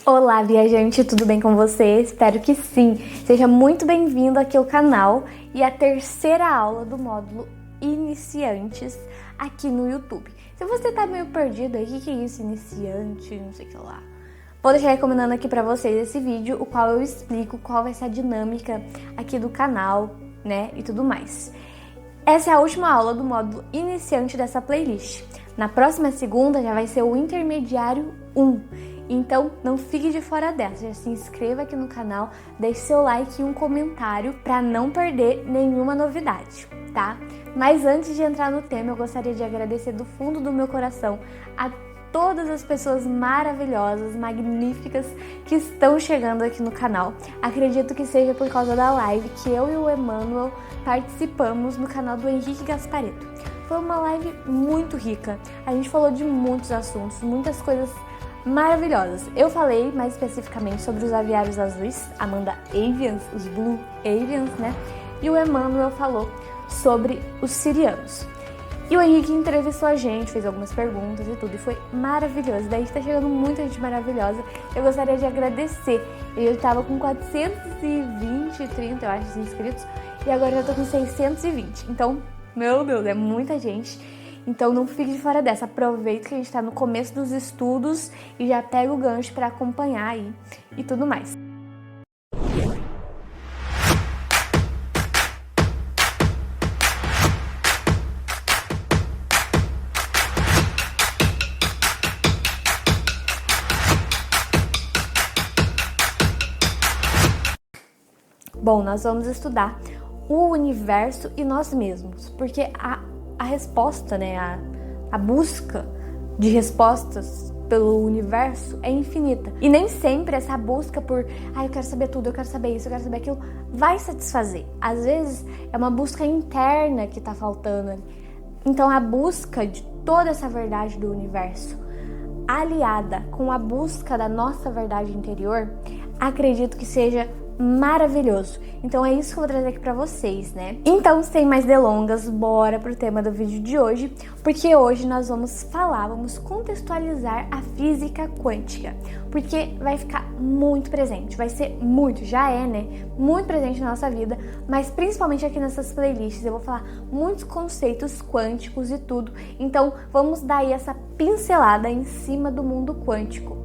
Olá, viajante, tudo bem com você? Espero que sim! Seja muito bem-vindo aqui ao canal e à terceira aula do módulo Iniciantes aqui no YouTube. Se você tá meio perdido aí, o que é isso, iniciante, não sei o que lá, vou deixar recomendando aqui pra vocês esse vídeo, o qual eu explico qual vai ser a dinâmica aqui do canal, né, e tudo mais. Essa é a última aula do módulo Iniciante dessa playlist. Na próxima segunda já vai ser o Intermediário 1. Então, não fique de fora dessa, já se inscreva aqui no canal, deixe seu like e um comentário para não perder nenhuma novidade, tá? Mas antes de entrar no tema, eu gostaria de agradecer do fundo do meu coração a todas as pessoas maravilhosas, magníficas que estão chegando aqui no canal. Acredito que seja por causa da live que eu e o Emanuel participamos no canal do Henrique Gasparetto. Foi uma live muito rica, a gente falou de muitos assuntos, muitas coisas maravilhosas. Eu falei mais especificamente sobre os aviários azuis, Amanda Avians, os Blue Avians, né? E o Emanuel falou sobre os sirianos. E o Henrique entrevistou a gente, fez algumas perguntas e tudo, e foi maravilhoso. Daí está chegando muita gente maravilhosa. Eu gostaria de agradecer. Eu estava com 420, 30, eu acho, inscritos, e agora eu estou com 620. Então, meu Deus, é muita gente. Então não fique de fora dessa, aproveita que a gente está no começo dos estudos e já pega o gancho para acompanhar aí e tudo mais. Bom, nós vamos estudar o universo e nós mesmos, porque a resposta, né, a busca de respostas pelo universo é infinita. E nem sempre essa busca por, eu quero saber tudo, eu quero saber isso, eu quero saber aquilo, vai satisfazer. Às vezes é uma busca interna que tá faltando. Então a busca de toda essa verdade do universo, aliada com a busca da nossa verdade interior, acredito que seja maravilhoso. Então é isso que eu vou trazer aqui pra vocês, né? Então, sem mais delongas, bora pro tema do vídeo de hoje, porque hoje nós vamos contextualizar a física quântica, porque vai ficar muito presente, vai ser muito, já é, né? Muito presente na nossa vida, mas principalmente aqui nessas playlists eu vou falar muitos conceitos quânticos e tudo, então vamos dar aí essa pincelada em cima do mundo quântico.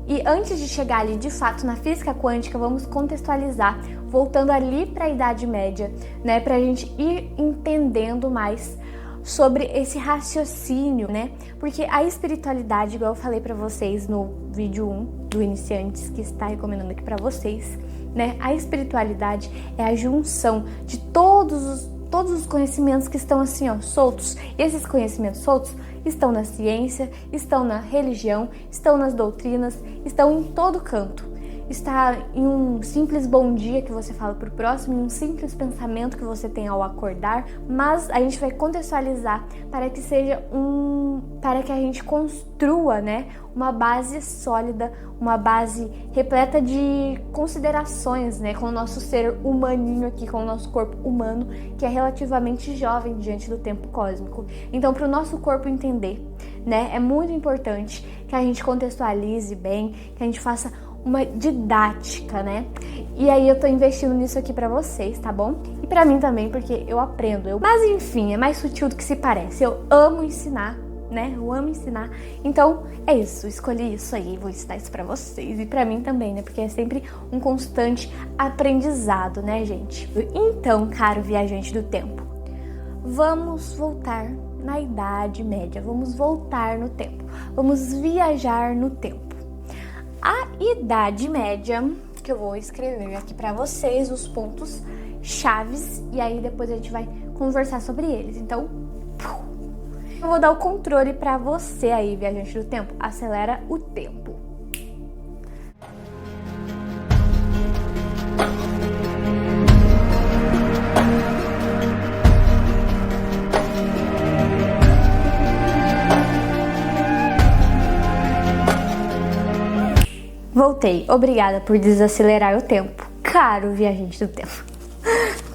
E antes de chegar ali, de fato, na física quântica, vamos contextualizar, voltando ali para a Idade Média, né, para a gente ir entendendo mais sobre esse raciocínio, né, porque a espiritualidade, igual eu falei para vocês no vídeo 1 do Iniciantes, que está recomendando aqui para vocês, né, a espiritualidade é a junção de todos os conhecimentos que estão assim, ó, soltos. E esses conhecimentos soltos estão na ciência, estão na religião, estão nas doutrinas, estão em todo canto. Está em um simples bom dia que você fala pro próximo, em um simples pensamento que você tem ao acordar, mas a gente vai contextualizar para que seja para que a gente construa, né, uma base sólida, uma base repleta de considerações, né, com o nosso ser humaninho aqui, com o nosso corpo humano, que é relativamente jovem diante do tempo cósmico. Então, para o nosso corpo entender, né, é muito importante que a gente contextualize bem, que a gente faça uma didática, né? E aí eu tô investindo nisso aqui pra vocês, tá bom? E pra mim também, porque eu aprendo. Mas enfim, é mais sutil do que se parece. Eu amo ensinar, né? Eu amo ensinar. Então, é isso. Escolhi isso aí, vou ensinar isso pra vocês. E pra mim também, né? Porque é sempre um constante aprendizado, né, gente? Então, caro viajante do tempo, vamos voltar na Idade Média. Vamos voltar no tempo. Vamos viajar no tempo. A Idade Média, que eu vou escrever aqui para vocês os pontos chaves e aí depois a gente vai conversar sobre eles. Então, eu vou dar o controle para você aí, viajante do tempo. Acelera o tempo. Voltei. Obrigada por desacelerar o tempo, caro viajante do tempo.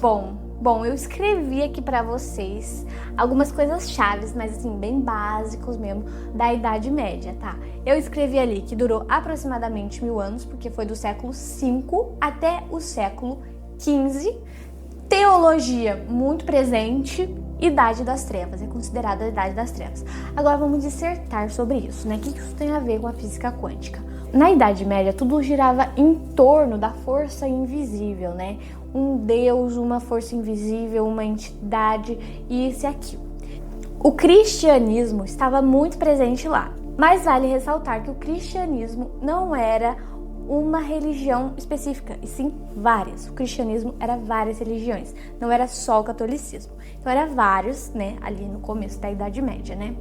Bom, Bom, eu escrevi aqui pra vocês algumas coisas chaves, mas assim, bem básicos mesmo, da Idade Média, tá? Eu escrevi ali que durou aproximadamente 1000 anos, porque foi do século V até o século XV. Teologia muito presente, Idade das Trevas, é considerada a Idade das Trevas. Agora vamos dissertar sobre isso, né? O que isso tem a ver com a física quântica? Na Idade Média, tudo girava em torno da força invisível, né? Um deus, uma força invisível, uma entidade, isso e aquilo. O cristianismo estava muito presente lá, mas vale ressaltar que o cristianismo não era uma religião específica, e sim várias. O cristianismo era várias religiões, não era só o catolicismo. Então era vários, né, ali no começo da Idade Média, né?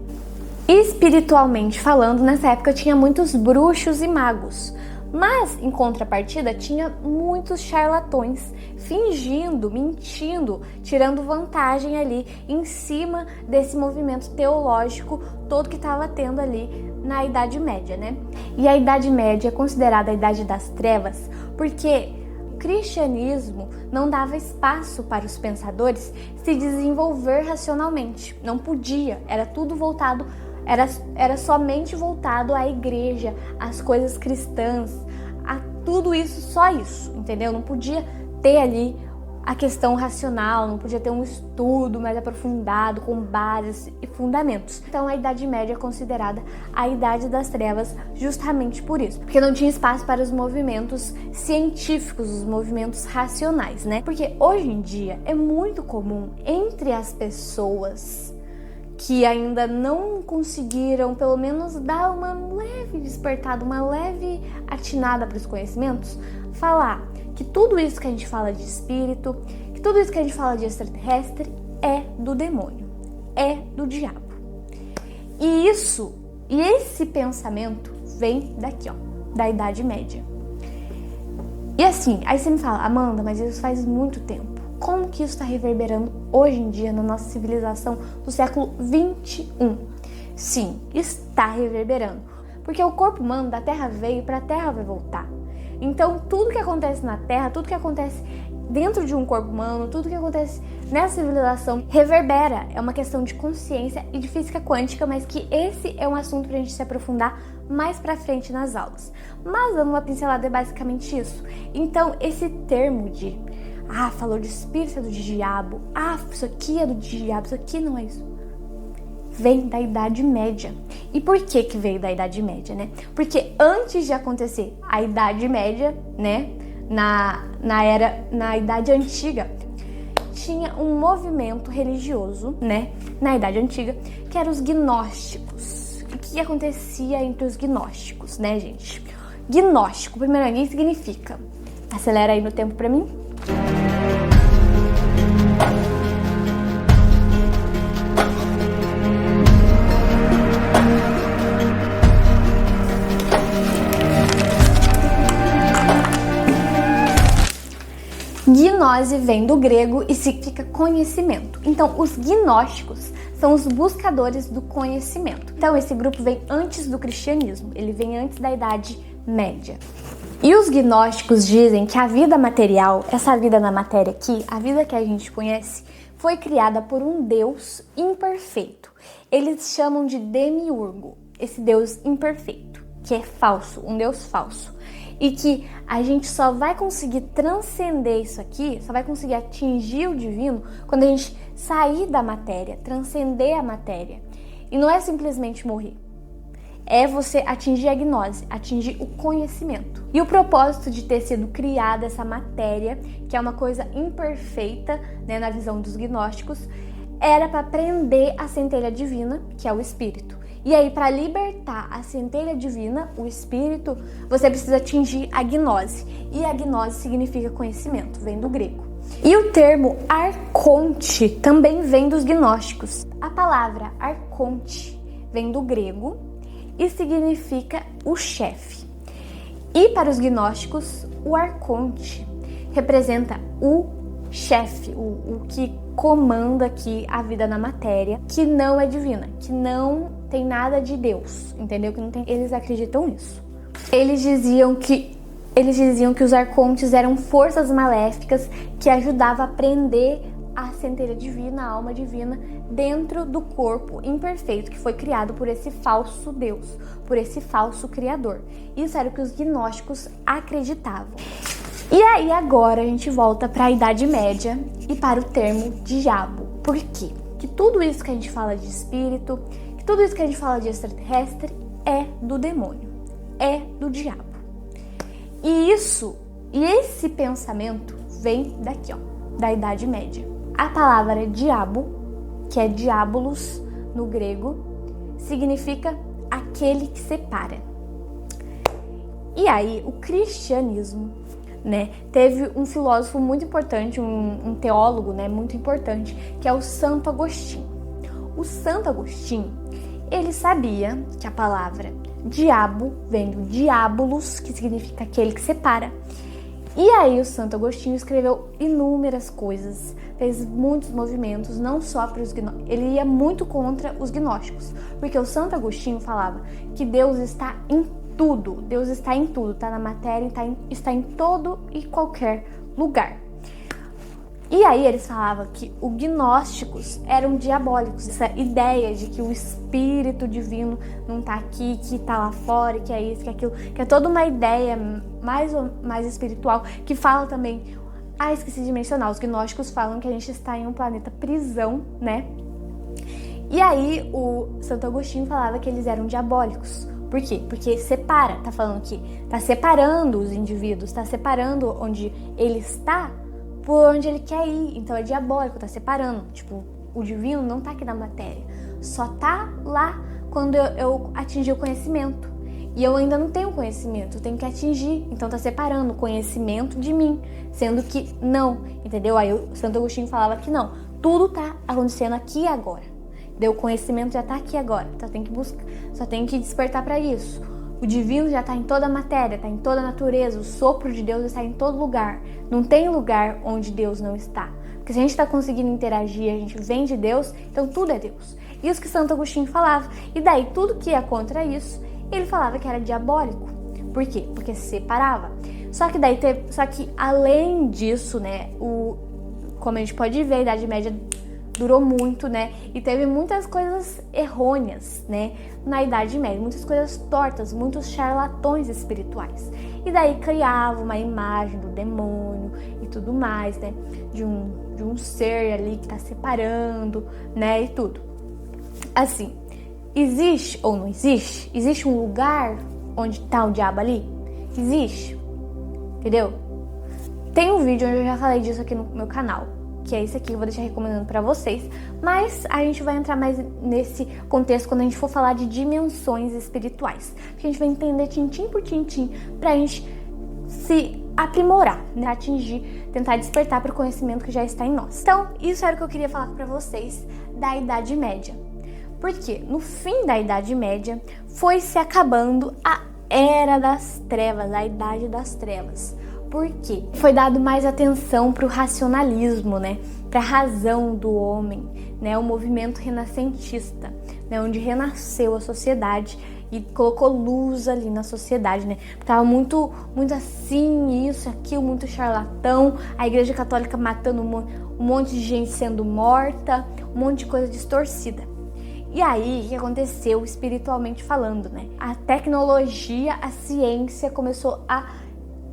Espiritualmente falando, nessa época tinha muitos bruxos e magos, mas em contrapartida tinha muitos charlatões fingindo, mentindo, tirando vantagem ali em cima desse movimento teológico todo que estava tendo ali na Idade Média, né? E a Idade Média é considerada a Idade das Trevas porque o cristianismo não dava espaço para os pensadores se desenvolver racionalmente, não podia, era tudo voltado, era somente voltado à igreja, às coisas cristãs, a tudo isso, só isso, entendeu? Não podia ter ali a questão racional, não podia ter um estudo mais aprofundado, com bases e fundamentos. Então a Idade Média é considerada a Idade das Trevas justamente por isso, porque não tinha espaço para os movimentos científicos, os movimentos racionais, né? Porque hoje em dia é muito comum entre as pessoas que ainda não conseguiram, pelo menos, dar uma leve despertada, uma leve atinada para os conhecimentos, falar que tudo isso que a gente fala de espírito, que tudo isso que a gente fala de extraterrestre é do demônio, é do diabo. E esse pensamento vem daqui, ó, da Idade Média. E assim, aí você me fala, Amanda, mas isso faz muito tempo. Como que isso está reverberando hoje em dia na nossa civilização do século XXI? Sim, está reverberando. Porque o corpo humano da Terra veio para a Terra vai voltar. Então, tudo que acontece na Terra, tudo que acontece dentro de um corpo humano, tudo que acontece nessa civilização reverbera. É uma questão de consciência e de física quântica, mas que esse é um assunto para a gente se aprofundar mais para frente nas aulas. Mas dando uma pincelada é basicamente isso. Então, esse termo de falou de espírito é do diabo, isso aqui é do diabo, isso aqui não é isso, vem da Idade Média. E por que veio da Idade Média, né? Porque antes de acontecer a Idade Média, né, na Idade Antiga, tinha um movimento religioso, né, na Idade Antiga, que eram os gnósticos. O que acontecia entre os gnósticos, né, gente? Gnóstico, primeiro, o que significa? Acelera aí no tempo pra mim. Gnose vem do grego e significa conhecimento. Então, os gnósticos são os buscadores do conhecimento. Então, esse grupo vem antes do cristianismo, ele vem antes da Idade Média. E os gnósticos dizem que a vida material, essa vida na matéria aqui, a vida que a gente conhece, foi criada por um Deus imperfeito. Eles chamam de demiurgo, esse Deus imperfeito, que é falso, um Deus falso. E que a gente só vai conseguir transcender isso aqui, só vai conseguir atingir o divino quando a gente sair da matéria, transcender a matéria. E não é simplesmente morrer. É você atingir a gnose, atingir o conhecimento. E o propósito de ter sido criada essa matéria, que é uma coisa imperfeita, né, na visão dos gnósticos, era para prender a centelha divina, que é o espírito. E aí, para libertar a centelha divina, o espírito, você precisa atingir a gnose. E a gnose significa conhecimento, vem do grego. E o termo arconte também vem dos gnósticos. A palavra arconte vem do grego e significa o chefe. E para os gnósticos, o arconte representa o chefe, o que comanda aqui a vida na matéria, que não é divina, que não tem nada de Deus, entendeu? Que não tem. Eles acreditam nisso. Eles diziam que os arcontes eram forças maléficas que ajudavam a prender a centelha divina, a alma divina, dentro do corpo imperfeito que foi criado por esse falso Deus, por esse falso Criador. Isso era o que os gnósticos acreditavam. E aí agora a gente volta para a Idade Média e para o termo diabo. Por quê? Que tudo isso que a gente fala de espírito, que tudo isso que a gente fala de extraterrestre é do demônio, é do diabo. E esse pensamento vem daqui, ó, da Idade Média. A palavra diabo, que é diabolos no grego, significa aquele que separa. E aí o cristianismo, né, teve um filósofo muito importante, um teólogo, né, muito importante, que é o Santo Agostinho. O Santo Agostinho, ele sabia que a palavra diabo vem do diabolos, que significa aquele que separa. E aí o Santo Agostinho escreveu inúmeras coisas, fez muitos movimentos, não só para os gnósticos, ele ia muito contra os gnósticos, porque o Santo Agostinho falava que Deus está em tudo, Deus está em tudo, está na matéria, está em todo e qualquer lugar. E aí eles falavam que os gnósticos eram diabólicos, essa ideia de que o espírito divino não está aqui, que está lá fora, que é isso, que é aquilo, que é toda uma ideia mais espiritual, que fala também, esqueci de mencionar, os gnósticos falam que a gente está em um planeta prisão, né? E aí o Santo Agostinho falava que eles eram diabólicos. Por quê? Porque separa, tá falando que tá separando os indivíduos, tá separando onde ele está por onde ele quer ir, então é diabólico, tá separando, tipo, o divino não tá aqui na matéria, só tá lá quando eu atingir o conhecimento, e eu ainda não tenho conhecimento, eu tenho que atingir, então tá separando o conhecimento de mim, sendo que não, entendeu? Aí o Santo Agostinho falava que não, tudo tá acontecendo aqui e agora, o conhecimento já tá aqui agora, então tem que buscar, só tem que despertar para isso. O divino já está em toda a matéria, está em toda a natureza, o sopro de Deus está em todo lugar. Não tem lugar onde Deus não está. Porque se a gente está conseguindo interagir, a gente vem de Deus, então tudo é Deus. Isso que Santo Agostinho falava. E daí tudo que ia contra isso, ele falava que era diabólico. Por quê? Porque se separava. Só que além disso, né, como a gente pode ver, a Idade Média durou muito, né? E teve muitas coisas errôneas, né? Na Idade Média, muitas coisas tortas, muitos charlatões espirituais. E daí criava uma imagem do demônio e tudo mais, né? De um ser ali que tá separando, né? E tudo. Assim, existe ou não existe? Existe um lugar onde tá o diabo ali? Existe. Entendeu? Tem um vídeo onde eu já falei disso aqui no meu canal, que é esse aqui, eu vou deixar recomendando pra vocês, mas a gente vai entrar mais nesse contexto quando a gente for falar de dimensões espirituais, porque a gente vai entender tintim por tintim pra gente se aprimorar, né? Atingir, tentar despertar para o conhecimento que já está em nós. Então, isso era o que eu queria falar pra vocês da Idade Média, porque no fim da Idade Média foi se acabando a Era das Trevas, a Idade das Trevas. Por quê? Foi dado mais atenção para o racionalismo, né? Para a razão do homem, né? O movimento renascentista, né? Onde renasceu a sociedade e colocou luz ali na sociedade, né? Tava muito assim, isso, aquilo, muito charlatão, a Igreja Católica matando um monte de gente sendo morta, um monte de coisa distorcida. E aí, o que aconteceu espiritualmente falando, né? A tecnologia, a ciência começou a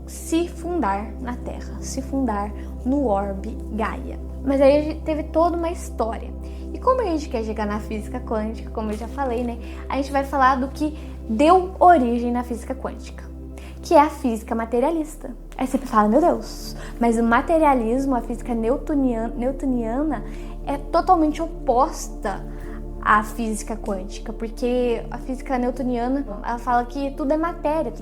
se fundar na Terra, se fundar no orbe Gaia. Mas aí a gente teve toda uma história. E como a gente quer chegar na física quântica, como eu já falei, né? A gente vai falar do que deu origem na física quântica, que é a física materialista. Aí você fala, meu Deus, mas o materialismo, a física newtoniana é totalmente oposta à física quântica, porque a física newtoniana, ela fala que tudo é matéria,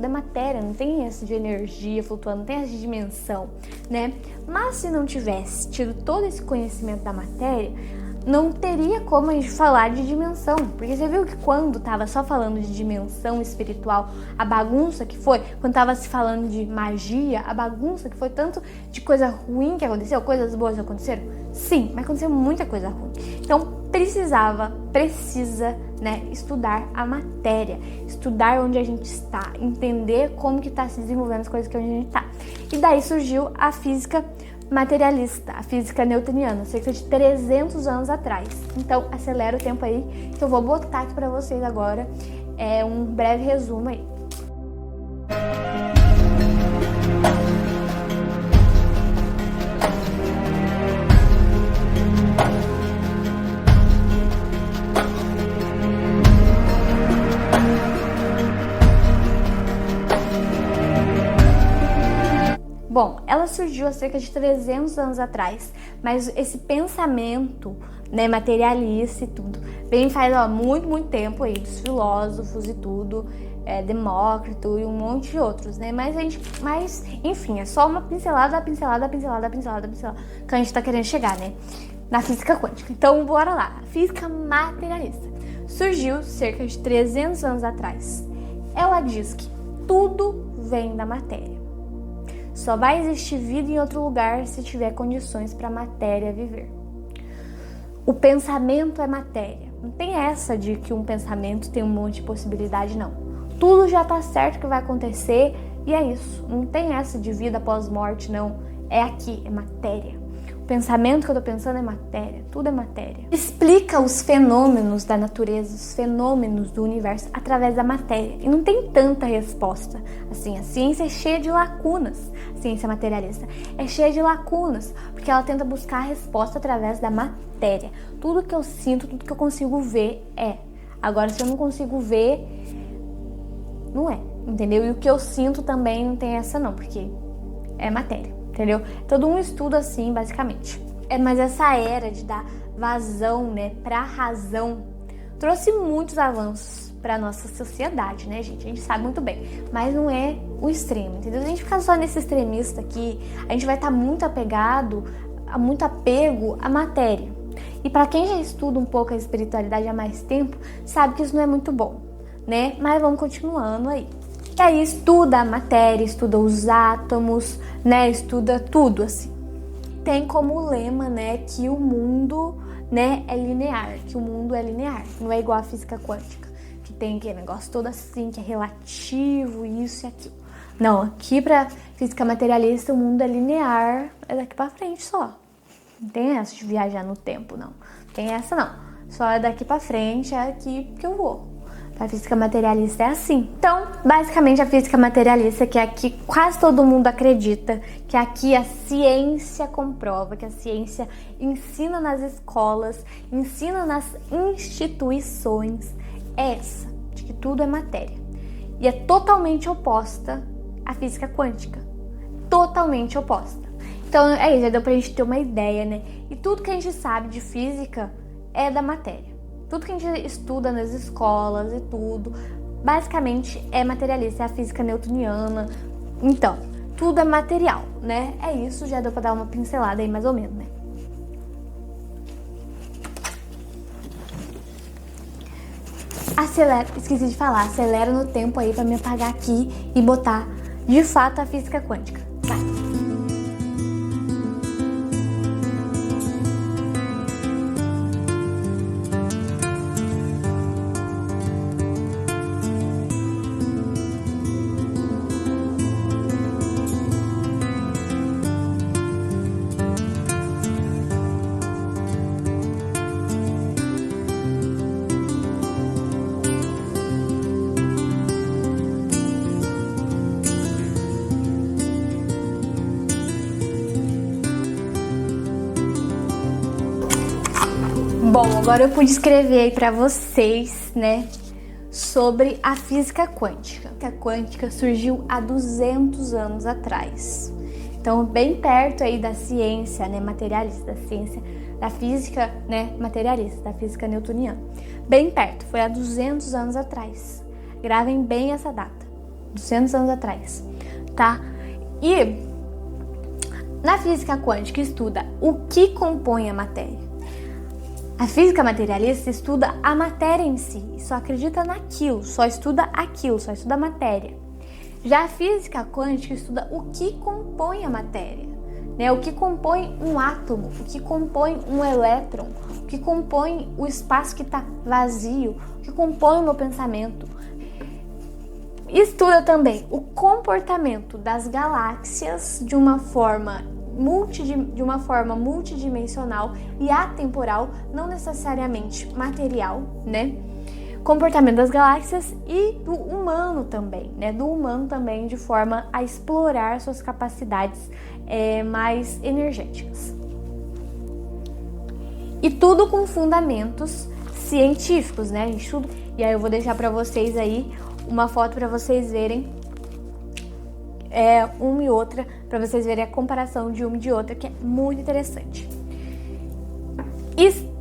não tem esse de energia flutuando, não tem essa de dimensão, né? Mas se não tivesse tido todo esse conhecimento da matéria, não teria como a gente falar de dimensão, porque você viu que quando tava só falando de dimensão espiritual, a bagunça que foi, quando tava se falando de magia, a bagunça que foi, tanto de coisa ruim que aconteceu, coisas boas aconteceram, sim, mas aconteceu muita coisa ruim. Então precisa, né, estudar a matéria, estudar onde a gente está, entender como que está se desenvolvendo as coisas que onde a gente está. E daí surgiu a física materialista, a física newtoniana, cerca de 300 anos atrás. Então, acelera o tempo aí, que eu vou botar aqui para vocês agora um breve resumo aí. Bom, ela surgiu há cerca de 300 anos atrás, mas esse pensamento, né, materialista e tudo, vem faz muito tempo aí, dos filósofos e tudo, Demócrito e um monte de outros, né, mas enfim, é só uma pincelada que a gente tá querendo chegar, né, na física quântica. Então, bora lá. A física materialista surgiu cerca de 300 anos atrás. Ela diz que tudo vem da matéria. Só vai existir vida em outro lugar se tiver condições para a matéria viver. O pensamento é matéria. Não tem essa de que um pensamento tem um monte de possibilidade, não. Tudo já tá certo que vai acontecer e é isso. Não tem essa de vida após morte, não. É aqui, é matéria. O pensamento que eu tô pensando é matéria. Tudo é matéria. Explica os fenômenos da natureza, os fenômenos do universo através da matéria. E não tem tanta resposta. Assim, a ciência é cheia de lacunas. A ciência materialista é cheia de lacunas, porque ela tenta buscar a resposta através da matéria. Tudo que eu sinto, tudo que eu consigo ver é. Agora, se eu não consigo ver, não é, entendeu? E o que eu sinto também não tem essa não, porque é matéria, entendeu? Todo um estudo assim, basicamente. Mas essa era de dar vazão, né, pra razão, trouxe muitos avanços pra nossa sociedade, né, gente? A gente sabe muito bem, mas não é o extremo, entendeu? Se a gente ficar só nesse extremista aqui, a gente vai estar muito apego à matéria. E pra quem já estuda um pouco a espiritualidade há mais tempo, sabe que isso não é muito bom, né? Mas vamos continuando aí. E aí estuda a matéria, estuda os átomos, né? Estuda tudo, assim. Tem como lema, né, que o mundo, né, é linear, que o mundo é linear, não é igual à física quântica, que tem aquele negócio todo assim, que é relativo, isso e aquilo. Não, aqui pra física materialista o mundo é linear, é daqui pra frente só. Não tem essa de viajar no tempo, não. Não tem essa, não. Só é daqui pra frente, é aqui que eu vou. A física materialista é assim. Então, basicamente, a física materialista, que aqui quase todo mundo acredita, que aqui a ciência comprova, que a ciência ensina nas escolas, ensina nas instituições, é essa, de que tudo é matéria. E é totalmente oposta à física quântica. Totalmente oposta. Então, é isso, já deu pra gente ter uma ideia, né? E tudo que a gente sabe de física é da matéria. Tudo que a gente estuda nas escolas e tudo, basicamente é materialista, é a física newtoniana. Então, tudo é material, né? É isso, já deu pra dar uma pincelada aí mais ou menos, né? Acelera, esqueci de falar, acelera no tempo aí pra me apagar aqui e botar de fato a física quântica. Vai! Bom, agora eu pude escrever aí pra vocês, né, sobre a física quântica. A quântica surgiu há 200 anos atrás. Então, bem perto aí da ciência, né, materialista, da ciência, da física, né, materialista, da física newtoniana. Bem perto, foi há 200 anos atrás. Gravem bem essa data, 200 anos atrás, tá? E na física quântica estuda o que compõe a matéria. A física materialista estuda a matéria em si, só acredita naquilo, só estuda aquilo, só estuda a matéria. Já a física quântica estuda o que compõe a matéria, né? O que compõe um átomo, o que compõe um elétron, o que compõe o espaço que está vazio, o que compõe o meu pensamento. Estuda também o comportamento das galáxias de uma forma de uma forma multidimensional e atemporal, não necessariamente material, né? Comportamento das galáxias e do humano também, né? Do humano também, de forma a explorar suas capacidades mais energéticas. E tudo com fundamentos científicos, né, gente? Tudo. E aí eu vou deixar para vocês aí uma foto para vocês verem uma e outra, para vocês verem a comparação de uma e de outra, que é muito interessante. E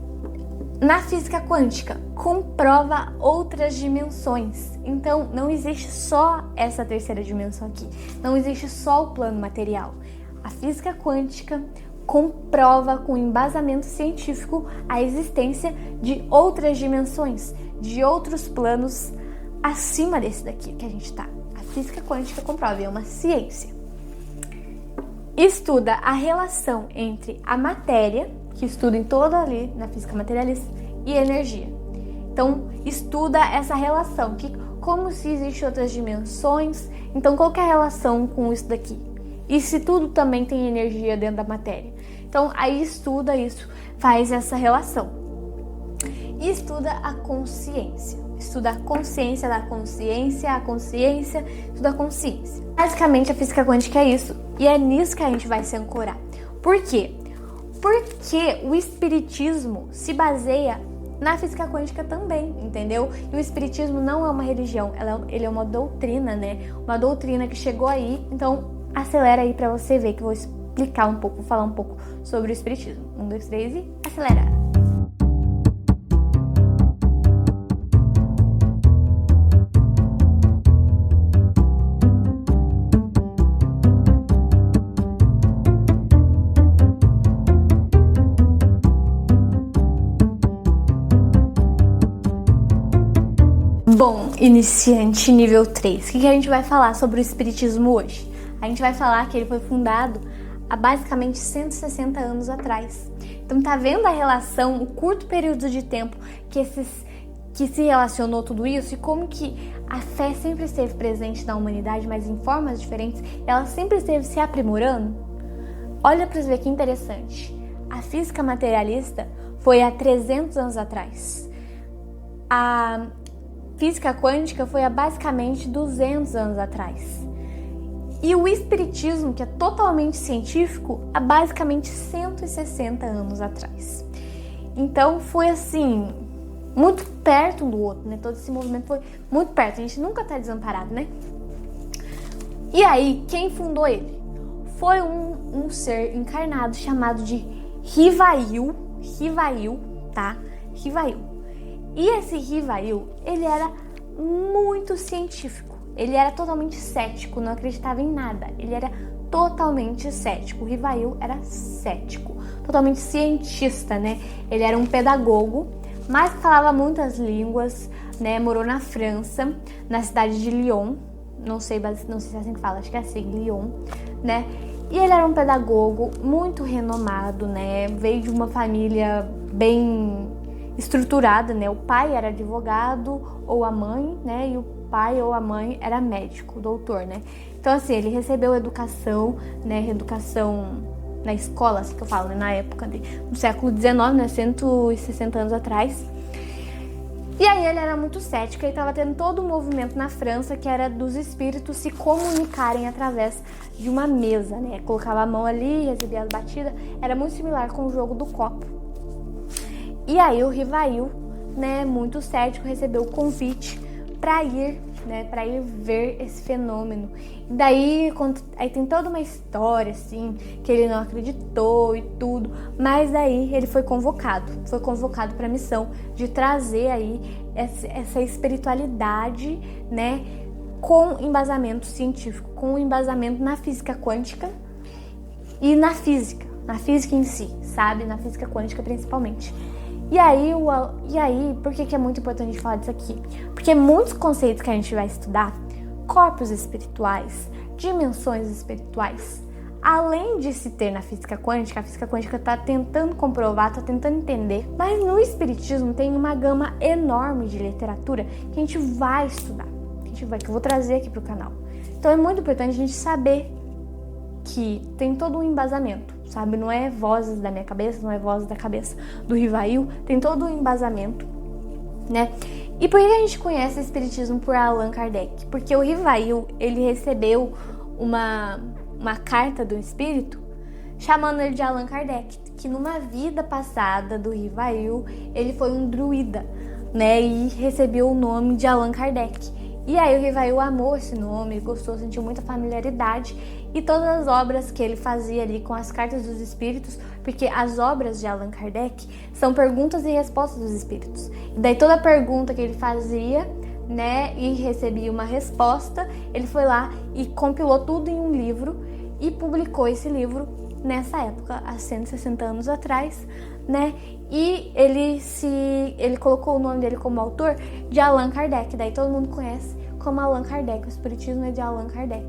na física quântica, comprova outras dimensões. Então, não existe só essa terceira dimensão aqui. Não existe só o plano material. A física quântica comprova com embasamento científico a existência de outras dimensões, de outros planos acima desse daqui que a gente está. A física quântica comprova, é uma ciência. Estuda a relação entre a matéria, que estuda em toda ali na física materialista, e energia. Então, estuda essa relação, como se existem outras dimensões. Então, qual que é a relação com isso daqui? E se tudo também tem energia dentro da matéria? Então, aí estuda isso, faz essa relação. E estuda a consciência. Estuda a consciência da consciência, estuda a consciência. Basicamente, a física quântica é isso. E é nisso que a gente vai se ancorar. Por quê? Porque o espiritismo se baseia na física quântica também, entendeu? E o espiritismo não é uma religião, ele é uma doutrina, né? Uma doutrina que chegou aí. Então, acelera aí pra você ver que eu vou explicar um pouco, falar um pouco sobre o espiritismo. 1, 2, 3 e acelera! Bom, iniciante nível 3, o que a gente vai falar sobre o espiritismo hoje? A gente vai falar que ele foi fundado há basicamente 160 anos atrás. Então tá vendo a relação, o curto período de tempo que se relacionou tudo isso e como que a fé sempre esteve presente na humanidade, mas em formas diferentes, ela sempre esteve se aprimorando? Olha para você ver que interessante. A física materialista foi há 300 anos atrás. A física quântica foi há basicamente 200 anos atrás. E o espiritismo, que é totalmente científico, há basicamente 160 anos atrás. Então foi assim, muito perto um do outro, né? Todo esse movimento foi muito perto. A gente nunca tá desamparado, né? E aí, quem fundou ele? Foi um ser encarnado chamado de Hívail, tá? Hívail. E esse Hívail, ele era muito científico. Ele era totalmente cético, não acreditava em nada. Ele era totalmente cético. O Hívail era cético, totalmente cientista, né? Ele era um pedagogo, mas falava muitas línguas, né? Morou na França, na cidade de Lyon. Não sei se é assim que fala, acho que é assim, Lyon, né? E ele era um pedagogo muito renomado, né? Veio de uma família bem estruturada, né? O pai era advogado ou a mãe, né? E o pai ou a mãe era médico, doutor, né? Então, assim, ele recebeu educação, né? Educação na escola, assim que eu falo, né? Na época, no século XIX, né? 160 anos atrás. E aí ele era muito cético, ele estava tendo todo um movimento na França que era dos espíritos se comunicarem através de uma mesa, né? Colocava a mão ali, recebia as batidas, era muito similar com o jogo do copo. E aí o Hívail, né, muito cético, recebeu o convite para ir, né, para ir ver esse fenômeno. E daí aí tem toda uma história assim, que ele não acreditou e tudo, mas daí ele foi convocado para a missão de trazer aí essa espiritualidade, né, com embasamento científico, com embasamento na física quântica e na física em si, sabe, na física quântica principalmente. E aí, por que é muito importante a gente falar disso aqui? Porque muitos conceitos que a gente vai estudar, corpos espirituais, dimensões espirituais, além de se ter na física quântica, a física quântica está tentando comprovar, está tentando entender, mas no espiritismo tem uma gama enorme de literatura que a gente vai estudar, que eu vou trazer aqui para o canal. Então é muito importante a gente saber que tem todo um embasamento, sabe? Não é vozes da minha cabeça, não é vozes da cabeça do Rivail, tem todo um embasamento, né? E por que a gente conhece o espiritismo por Allan Kardec? Porque o Rivail, ele recebeu uma carta do espírito chamando ele de Allan Kardec, que numa vida passada do Rivail, ele foi um druida, né? E recebeu o nome de Allan Kardec. E aí o Rivail amou esse nome, gostou, sentiu muita familiaridade, e todas as obras que ele fazia ali com as cartas dos espíritos, porque as obras de Allan Kardec são perguntas e respostas dos espíritos. E daí toda pergunta que ele fazia, né, e recebia uma resposta, ele foi lá e compilou tudo em um livro e publicou esse livro nessa época, há 160 anos atrás, né? E ele colocou o nome dele como autor de Allan Kardec, daí todo mundo conhece como Allan Kardec, o espiritismo é de Allan Kardec.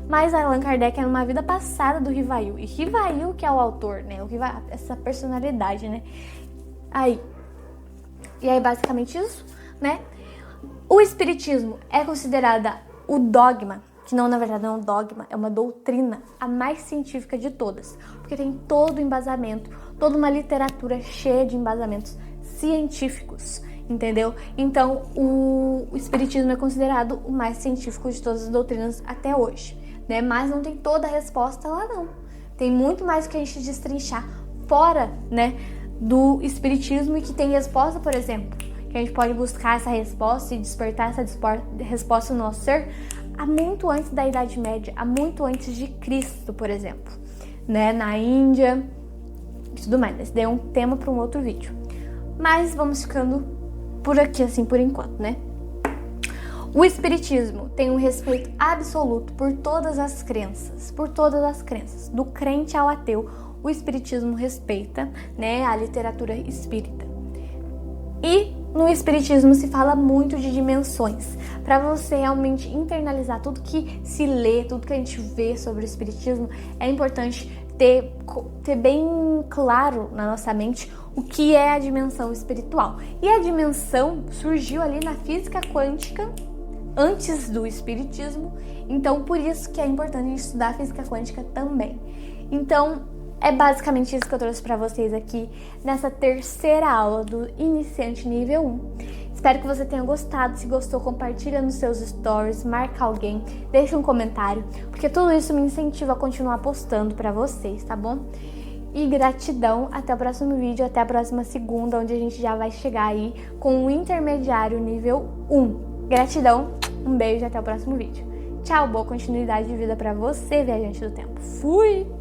Mas Allan Kardec era uma vida passada do Rivail, e Rivail que é o autor, né? Essa personalidade, né? E aí basicamente isso, né? O espiritismo é considerada o dogma, que não, na verdade, não é um dogma, é uma doutrina, a mais científica de todas, porque tem todo o embasamento, toda uma literatura cheia de embasamentos científicos, entendeu? Então, o espiritismo é considerado o mais científico de todas as doutrinas até hoje, né? Mas não tem toda a resposta lá, não. Tem muito mais que a gente destrinchar fora, né, do espiritismo, e que tem resposta, por exemplo, que a gente pode buscar essa resposta e despertar essa resposta no nosso ser há muito antes da Idade Média, há muito antes de Cristo, por exemplo, né, na Índia e tudo mais. Esse daí é um tema para um outro vídeo. Mas vamos ficando por aqui, assim, por enquanto, né? O espiritismo tem um respeito absoluto por todas as crenças, do crente ao ateu. O espiritismo respeita, né, a literatura espírita. E no espiritismo se fala muito de dimensões. Para você realmente internalizar tudo que se lê, tudo que a gente vê sobre o espiritismo, é importante ter bem claro na nossa mente o que é a dimensão espiritual. E a dimensão surgiu ali na física quântica antes do espiritismo, então por isso que é importante a gente estudar a física quântica também. Então, é basicamente isso que eu trouxe para vocês aqui nessa terceira aula do Iniciante Nível 1. Espero que você tenha gostado. Se gostou, compartilha nos seus stories, marca alguém, deixa um comentário, porque tudo isso me incentiva a continuar postando para vocês, tá bom? E gratidão, até o próximo vídeo, até a próxima segunda, onde a gente já vai chegar aí com o Intermediário Nível 1. Gratidão, um beijo e até o próximo vídeo. Tchau, boa continuidade de vida para você, viajante do tempo. Fui!